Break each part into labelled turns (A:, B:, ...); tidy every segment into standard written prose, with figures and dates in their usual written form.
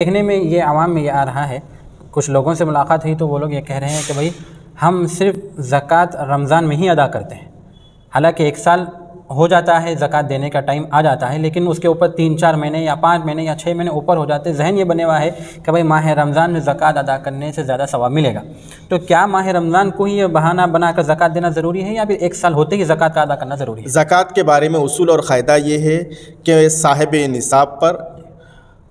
A: دیکھنے میں یہ عوام میں یہ آ رہا ہے، کچھ لوگوں سے ملاقات ہوئی تو وہ لوگ یہ کہہ رہے ہیں کہ بھائی ہم صرف زکوٰۃ رمضان میں ہی ادا کرتے ہیں، حالانکہ ایک سال ہو جاتا ہے زکوٰۃ دینے کا ٹائم آ جاتا ہے، لیکن اس کے اوپر 3-4 مہینے یا 5 مہینے یا 6 مہینے اوپر ہو جاتے ہیں۔ ذہن یہ بنے ہوا ہے کہ بھائی ماہ رمضان میں زکوٰۃ ادا کرنے سے زیادہ ثواب ملے گا، تو کیا ماہ رمضان کو ہی یہ بہانہ بنا کر زکوٰۃ دینا ضروری ہے یا پھر ایک سال ہوتے ہی زکوٰۃ کا ادا کرنا ضروری ہے؟
B: زکوٰۃ کے بارے میں اصول اور قاعدہ یہ ہے کہ صاحب نصاب پر،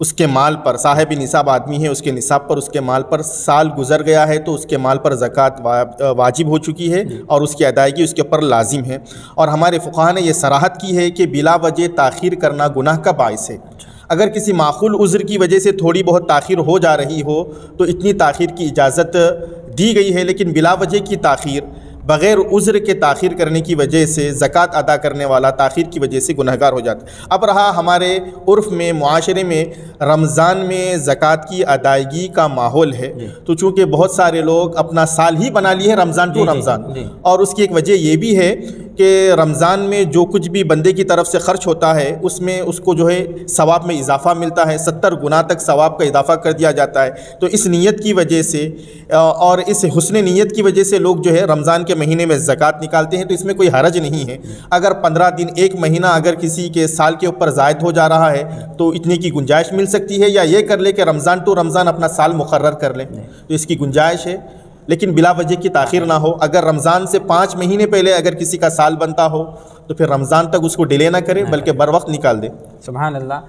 B: اس کے مال پر، صاحب نصاب آدمی ہے، اس کے نصاب پر، اس کے مال پر سال گزر گیا ہے تو اس کے مال پر زکوٰۃ واجب ہو چکی ہے اور اس کی ادائیگی اس کے اوپر لازم ہے۔ اور ہمارے فقہا نے یہ صراحت کی ہے کہ بلا وجہ تاخیر کرنا گناہ کا باعث ہے۔ اگر کسی معقول عذر کی وجہ سے تھوڑی بہت تاخیر ہو جا رہی ہو تو اتنی تاخیر کی اجازت دی گئی ہے، لیکن بلا وجہ کی تاخیر، بغیر عذر کے تاخیر کرنے کی وجہ سے زکوٰۃ ادا کرنے والا تاخیر کی وجہ سے گنہگار ہو جاتا ہے۔ اب رہا ہمارے عرف میں، معاشرے میں رمضان میں زکوٰۃ کی ادائیگی کا ماحول ہے، تو چونکہ بہت سارے لوگ اپنا سال ہی بنا لیے ہیں رمضان ٹو رمضان، اور اس کی ایک وجہ یہ بھی ہے کہ رمضان میں جو کچھ بھی بندے کی طرف سے خرچ ہوتا ہے اس میں اس کو جو ہے ثواب میں اضافہ ملتا ہے، 70 گنا تک ثواب کا اضافہ کر دیا جاتا ہے۔ تو اس نیت کی وجہ سے اور اس حسن نیت کی وجہ سے لوگ جو ہے رمضان کے مہینے میں زکوٰۃ نکالتے ہیں، تو اس میں کوئی حرج نہیں ہے۔ اگر 15 دن، ایک مہینہ اگر کسی کے سال کے اوپر زائد ہو جا رہا ہے تو اتنے کی گنجائش مل سکتی ہے، یا یہ کر لے کہ رمضان ٹو رمضان اپنا سال مقرر کر لے، تو اس کی گنجائش ہے، لیکن بلا وجہ کی تاخیر نہ ہو۔ اگر رمضان سے 5 مہینے پہلے اگر کسی کا سال بنتا ہو تو پھر رمضان تک اس کو ڈیلے نہ کرے بلکہ بر وقت نکال دے۔
A: سبحان اللہ۔